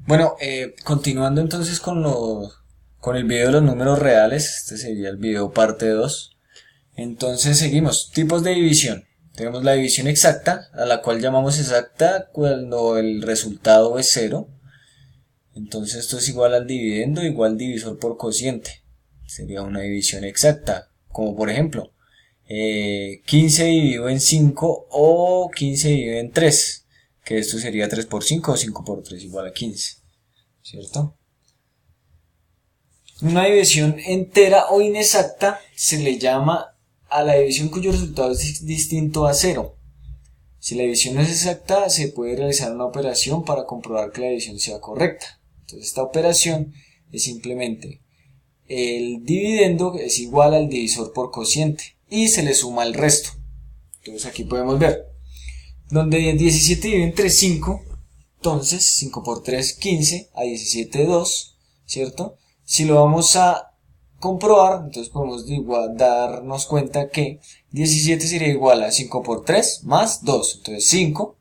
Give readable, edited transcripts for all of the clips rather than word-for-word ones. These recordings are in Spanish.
Bueno, continuando entonces con el video de los números reales, este sería el video parte 2. Entonces seguimos, tipos de división. Tenemos la división exacta, a la cual llamamos exacta cuando el resultado es cero. Entonces esto es igual al dividendo igual divisor por cociente. Sería una división exacta, como por ejemplo 15 dividido en 5 o 15 dividido en 3, que esto sería 3 por 5 o 5 por 3 igual a 15, ¿cierto? Una división entera o inexacta se le llama a la división cuyo resultado es distinto a cero. Si la división no es exacta, se puede realizar una operación para comprobar que la división sea correcta. Entonces esta operación es simplemente el dividendo es igual al divisor por cociente y se le suma el resto. Entonces aquí podemos ver, donde 17 divide entre 5, entonces 5 por 3, 15, a 17, 2, ¿cierto? Si lo vamos a comprobar, entonces podemos darnos cuenta que 17 sería igual a 5 por 3 más 2, entonces 5,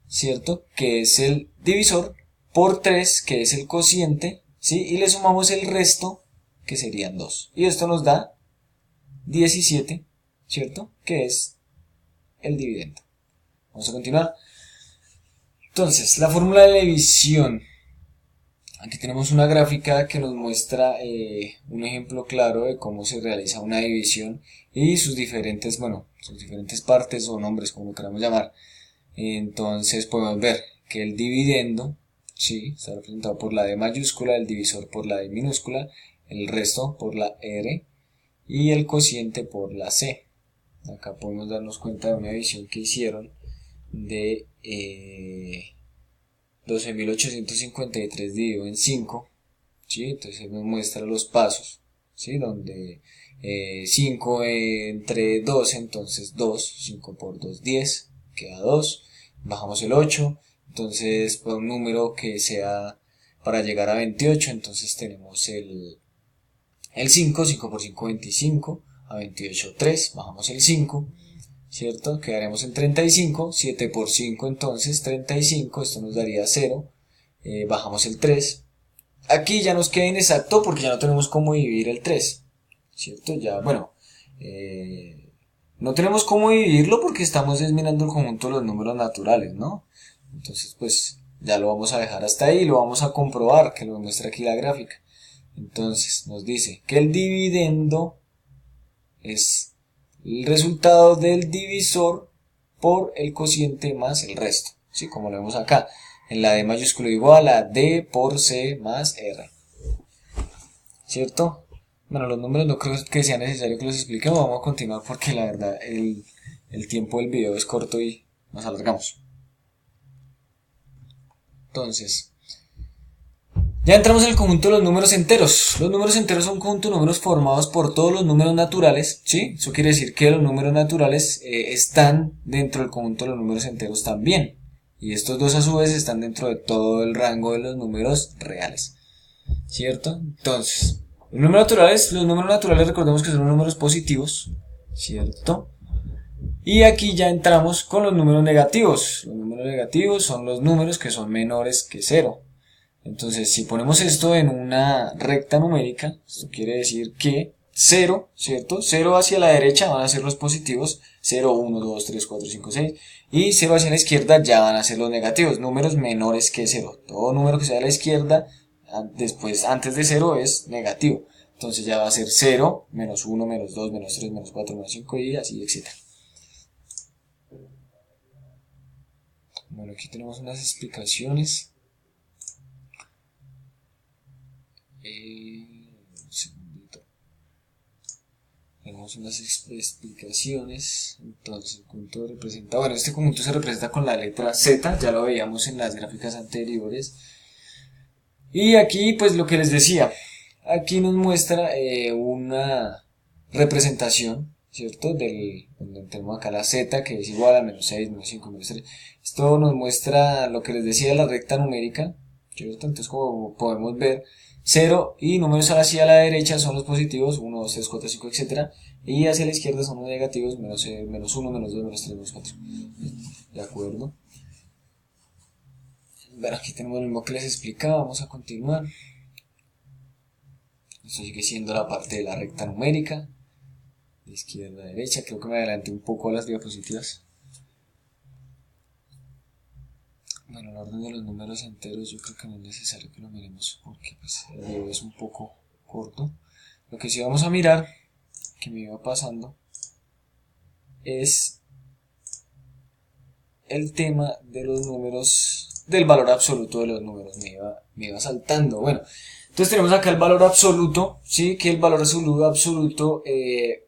¿cierto? Que es el divisor, por 3, que es el cociente, ¿sí? Y le sumamos el resto, que serían 2. Y esto nos da 17, ¿cierto? Que es el dividendo. Vamos a continuar. Entonces, la fórmula de división. Aquí tenemos una gráfica que nos muestra un ejemplo claro de cómo se realiza una división y sus diferentes, bueno, sus diferentes partes o nombres, como lo queramos llamar. Entonces podemos ver que el dividendo, sí, está representado por la D mayúscula, el divisor por la D minúscula, el resto por la R y el cociente por la C. Acá podemos darnos cuenta de una división que hicieron de 12.853 dividido en 5, ¿sí? Entonces nos muestra los pasos, ¿sí? Donde 5 entre 12, entonces 2, 5 por 2, 10, queda 2, bajamos el 8, entonces por un número que sea para llegar a 28, entonces tenemos el 5, 5 por 5, 25, a 28, 3, bajamos el 5, ¿cierto? Quedaremos en 35, 7 por 5 entonces 35, esto nos daría 0, bajamos el 3, aquí ya nos queda inexacto porque ya no tenemos cómo dividir el 3, ¿cierto? Ya, bueno, no tenemos cómo dividirlo porque estamos desminando el conjunto de los números naturales, ¿no? Entonces pues ya lo vamos a dejar hasta ahí y lo vamos a comprobar, que lo muestra aquí la gráfica. Entonces nos dice que el dividendo es el resultado del divisor por el cociente más el resto, ¿sí? Como lo vemos acá, en la D mayúscula igual a D por C más R, ¿cierto? Bueno, los números no creo que sea necesario que los expliquemos, vamos a continuar porque la verdad el tiempo del video es corto y nos alargamos. Entonces, ya entramos en el conjunto de los números enteros. Los números enteros son un conjunto de números formados por todos los números naturales, ¿sí? Eso quiere decir que los números naturales están dentro del conjunto de los números enteros también. Y estos dos a su vez están dentro de todo el rango de los números reales, ¿cierto? Entonces, los números naturales recordemos que son números positivos, ¿cierto? Y aquí ya entramos con los números negativos. Los números negativos son los números que son menores que cero. Entonces, si ponemos esto en una recta numérica, esto quiere decir que 0, ¿cierto? 0 hacia la derecha van a ser los positivos, 0, 1, 2, 3, 4, 5, 6, y 0 hacia la izquierda ya van a ser los negativos, números menores que 0. Todo número que sea a la izquierda, después, antes de 0 es negativo. Entonces ya va a ser 0, menos 1, menos 2, menos 3, menos 4, menos 5 y así, etc. Bueno, aquí tenemos unas explicaciones. Un segundito. Tenemos unas explicaciones. Entonces, el conjunto representa, bueno, este conjunto se representa con la letra Z, ya lo veíamos en las gráficas anteriores. Y aquí, pues lo que les decía, aquí nos muestra una representación, ¿cierto? Donde tenemos acá la Z, que es igual a menos 6, menos 5, menos 3. Esto nos muestra lo que les decía de la recta numérica, ¿cierto? Entonces, como podemos ver, 0 y números hacia la derecha son los positivos, 1, 2, 3, 4, 5, etc. Y hacia la izquierda son los negativos, menos 1, menos 2, menos 3, menos 4. ¿De acuerdo? Bueno, aquí tenemos lo mismo que les explicaba, vamos a continuar. Esto sigue siendo la parte de la recta numérica, de izquierda a derecha. Creo que me adelanté un poco a las diapositivas. Bueno, el orden de los números enteros yo creo que no es necesario que lo miremos porque pues, el video es un poco corto. Lo que sí vamos a mirar, que me iba pasando, es el tema de los números, del valor absoluto de los números. Me iba saltando. Bueno, entonces tenemos acá el valor absoluto, ¿sí? Que el valor absoluto es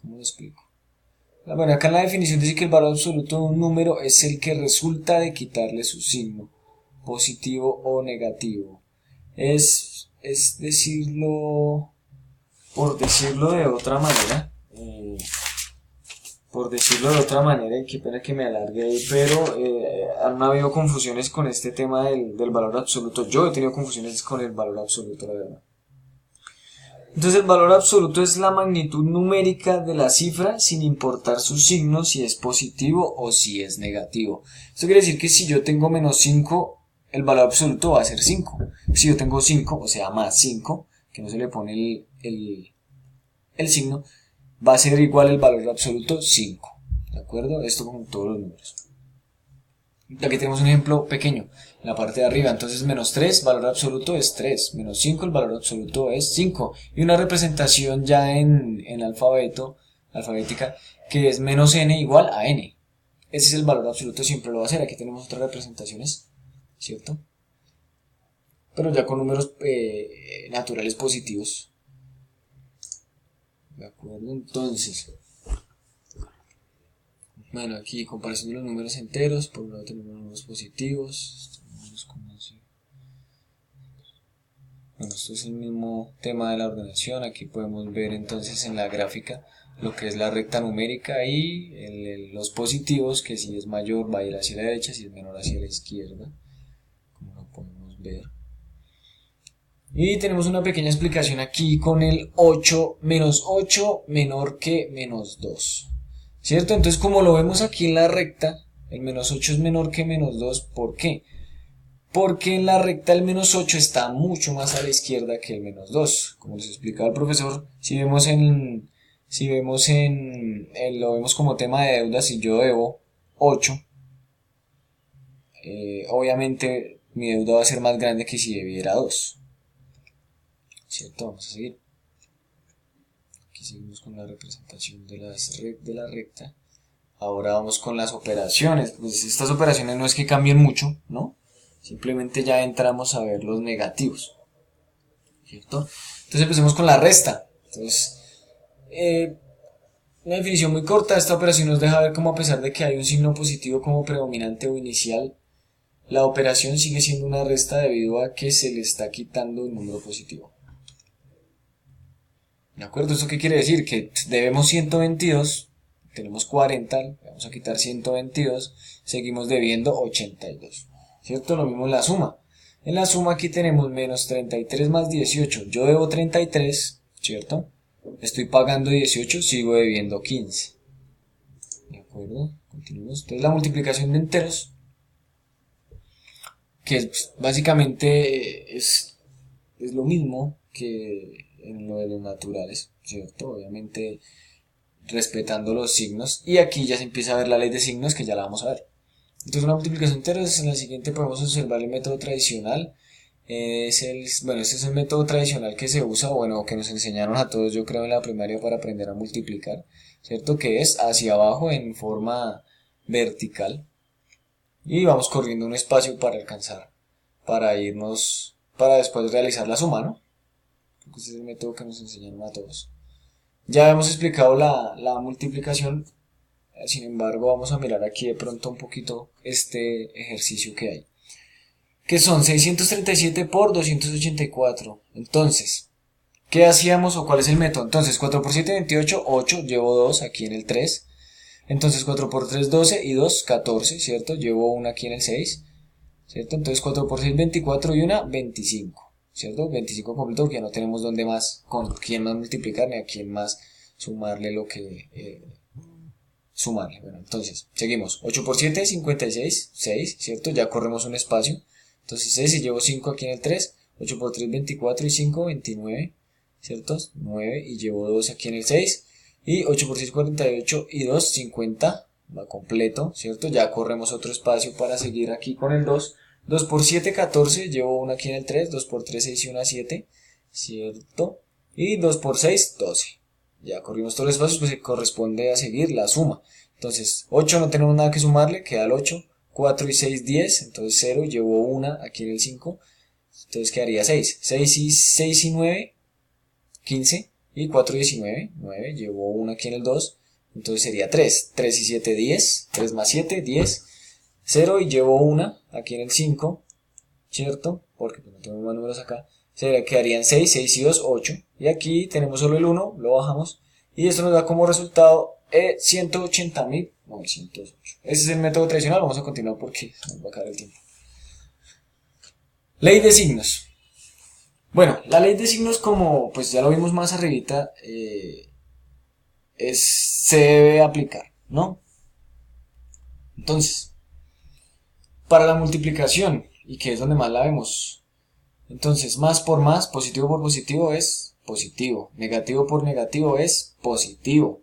¿cómo lo explico? Bueno, acá en la definición dice que el valor absoluto de un número es el que resulta de quitarle su signo, positivo o negativo. Es decirlo, por decirlo de otra manera, y qué pena que me alargue ahí, pero han habido confusiones con este tema del valor absoluto. Yo he tenido confusiones con el valor absoluto, la verdad. Entonces el valor absoluto es la magnitud numérica de la cifra sin importar su signo, si es positivo o si es negativo. Esto quiere decir que si yo tengo menos 5, el valor absoluto va a ser 5. Si yo tengo 5, o sea más 5, que no se le pone el signo, va a ser igual el valor absoluto 5. ¿De acuerdo? Esto con todos los números. Aquí tenemos un ejemplo pequeño, en la parte de arriba. Entonces menos 3, valor absoluto es 3, menos 5, el valor absoluto es 5, y una representación ya en alfabética, que es menos n igual a n. Ese es el valor absoluto, siempre lo va a ser. Aquí tenemos otras representaciones, ¿cierto? Pero ya con números naturales positivos. ¿De acuerdo? Entonces, bueno, aquí comparación de los números enteros. Por un lado tenemos los números positivos. Bueno, esto es el mismo tema de la ordenación. Aquí podemos ver entonces en la gráfica lo que es la recta numérica y los positivos, que si es mayor va a ir hacia la derecha, si es menor hacia la izquierda, como lo podemos ver. Y tenemos una pequeña explicación aquí con el 8, menos 8 menor que menos 2. ¿Cierto? Entonces, como lo vemos aquí en la recta, el menos 8 es menor que menos 2. ¿Por qué? Porque en la recta el menos 8 está mucho más a la izquierda que el menos 2. Como les explicaba el profesor, si vemos lo vemos como tema de deuda, si yo debo 8, obviamente mi deuda va a ser más grande que si debiera 2. ¿Cierto? Vamos a seguir. Aquí seguimos con la representación de la recta. Ahora vamos con las operaciones. Pues estas operaciones no es que cambien mucho, ¿no? Simplemente ya entramos a ver los negativos, ¿cierto? Entonces empecemos con la resta. Entonces, una definición muy corta. Esta operación nos deja ver cómo, a pesar de que hay un signo positivo como predominante o inicial, la operación sigue siendo una resta debido a que se le está quitando un número positivo. ¿De acuerdo? ¿Esto qué quiere decir? Que debemos 122, tenemos 40, vamos a quitar 122, seguimos debiendo 82. ¿Cierto? Lo mismo en la suma. En la suma aquí tenemos menos 33 más 18. Yo debo 33, ¿cierto? Estoy pagando 18, sigo debiendo 15. ¿De acuerdo? Continuamos. Entonces la multiplicación de enteros, que básicamente es lo mismo que en lo de los naturales, ¿cierto? Obviamente respetando los signos. Y aquí ya se empieza a ver la ley de signos, que ya la vamos a ver. Entonces una multiplicación entera, en la siguiente podemos observar el método tradicional. Este es el método tradicional que se usa, bueno, que nos enseñaron a todos, yo creo, en la primaria para aprender a multiplicar, ¿cierto? Que es hacia abajo en forma vertical. Y vamos corriendo un espacio para alcanzar, para después realizar la suma, ¿no? Porque este es el método que nos enseñaron a todos. Ya hemos explicado la multiplicación. Sin embargo, vamos a mirar aquí de pronto un poquito este ejercicio que hay, que son 637 por 284. Entonces, ¿qué hacíamos o cuál es el método? Entonces, 4 por 7, 28, 8, llevo 2 aquí en el 3. Entonces, 4 por 3, 12 y 2, 14, ¿cierto? Llevo 1 aquí en el 6, ¿cierto? Entonces, 4 por 6, 24 y 1, 25, ¿cierto? 25 completo porque ya no tenemos dónde más, con quién más multiplicar ni a quién más sumarle lo que sumarle. Bueno, entonces, seguimos. 8 por 7, 56, 6, ¿cierto? Ya corremos un espacio. Entonces 6 y llevo 5 aquí en el 3. 8 por 3, 24 y 5, 29, ¿cierto? 9 y llevo 2 aquí en el 6. Y 8 por 6, 48 y 2, 50. Va completo, ¿cierto? Ya corremos otro espacio para seguir aquí con el 2. 2 por 7, 14. Llevo 1 aquí en el 3. 2 por 3, 6 y 1, 7. ¿Cierto? Y 2 por 6, 12. Ya corrimos todos los espacios, pues corresponde a seguir la suma. Entonces, 8 no tenemos nada que sumarle, queda el 8. 4 y 6, 10. Entonces 0, llevo 1 aquí en el 5. Entonces quedaría 6. 6 y 9, 15. Y 4 y 19, 9. Llevo 1 aquí en el 2. Entonces sería 3. 3 y 7, 10. 3 más 7, 10. 0 y llevo 1 aquí en el 5. ¿Cierto? Porque no tengo más números acá. Quedarían 6, 6 y 2, 8. Y aquí tenemos solo el 1, lo bajamos. Y esto nos da como resultado 180.908. Ese es el método tradicional. Vamos a continuar porque nos va a acabar el tiempo. Ley de signos. Bueno, la ley de signos, como pues ya lo vimos más arribita, se debe aplicar, ¿no? Entonces, para la multiplicación, y que es donde más la vemos, entonces más por más, positivo por positivo es positivo, negativo por negativo es positivo,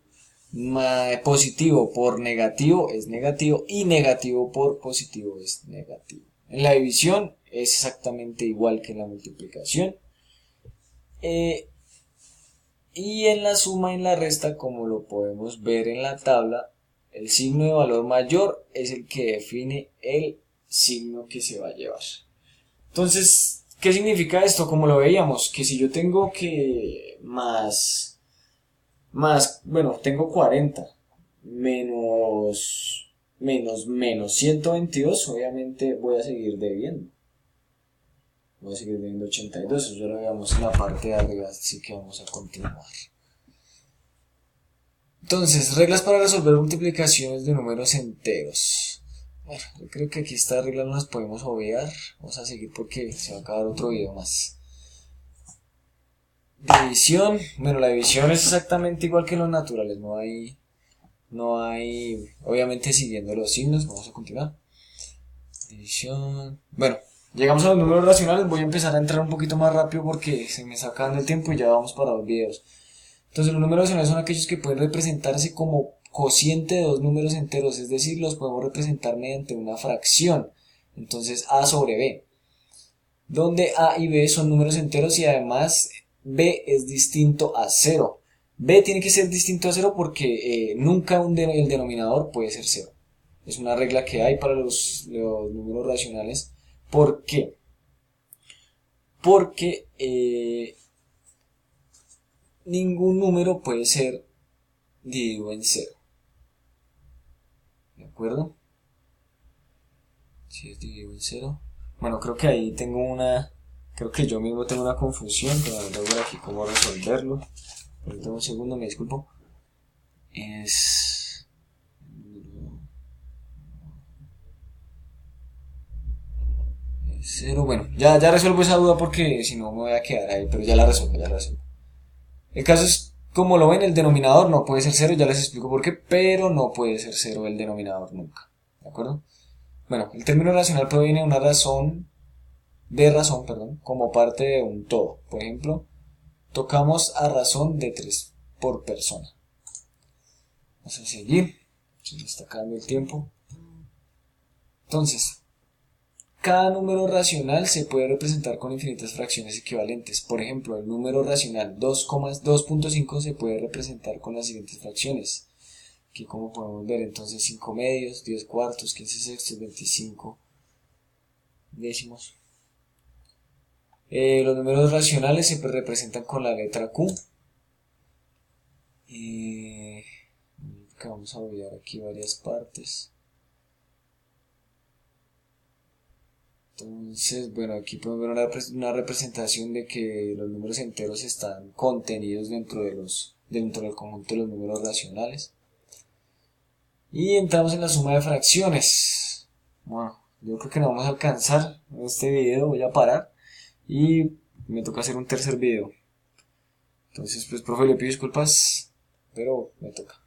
positivo por negativo es negativo y negativo por positivo es negativo. En la división es exactamente igual que en la multiplicación. Y en la suma y en la resta, como lo podemos ver en la tabla, el signo de valor mayor es el que define el signo que se va a llevar. Entonces, ¿qué significa esto? Como lo veíamos, que si yo tengo que bueno, tengo 40 menos 122, obviamente voy a seguir debiendo. Voy a seguir debiendo 82, eso ya lo veamos en la parte de arriba, así que vamos a continuar. Entonces, reglas para resolver multiplicaciones de números enteros. Bueno, yo creo que aquí esta regla no las podemos obviar. Vamos a seguir porque se va a acabar otro video más. División. Bueno, la división es exactamente igual que los naturales. No hay, obviamente siguiendo los signos. Vamos a continuar. División. Bueno, llegamos a los números racionales. Voy a empezar a entrar un poquito más rápido porque se me está acabando el tiempo y ya vamos para 2 videos. Entonces los números racionales son aquellos que pueden representarse como cociente de dos números enteros, es decir, los podemos representar mediante una fracción. Entonces A sobre B, donde A y B son números enteros y además B es distinto a 0. B tiene que ser distinto a 0 porque nunca el denominador puede ser 0. Es una regla que hay para los números racionales. ¿Por qué? Porque ningún número puede ser dividido en 0. ¿De acuerdo? Si es dividido en 0. Bueno, creo que ahí creo que yo mismo tengo una confusión, pero voy a ver aquí cómo resolverlo. Ahorita un segundo, me disculpo. Es 0. Bueno, ya resuelvo esa duda porque si no me voy a quedar ahí, pero ya la resuelvo. El caso es, como lo ven, el denominador no puede ser 0, ya les explico por qué, pero no puede ser 0 el denominador nunca. ¿De acuerdo? Bueno, el término racional proviene de razón, como parte de un todo. Por ejemplo, tocamos a razón de 3 por persona. Vamos a seguir. Se me está acabando el tiempo. Entonces, cada número racional se puede representar con infinitas fracciones equivalentes. Por ejemplo, el número racional 2,2.5 se puede representar con las siguientes fracciones. Aquí como podemos ver, entonces 5 medios, 10 cuartos, 15 sextos, 25 décimos. Los números racionales se representan con la letra Q. Vamos a obviar aquí varias partes. Entonces, bueno, aquí podemos ver una representación de que los números enteros están contenidos dentro del conjunto de los números racionales. Y entramos en la suma de fracciones. Bueno, yo creo que no vamos a alcanzar en este video, voy a parar y me toca hacer un tercer video. Entonces, pues, profe, le pido disculpas, pero me toca.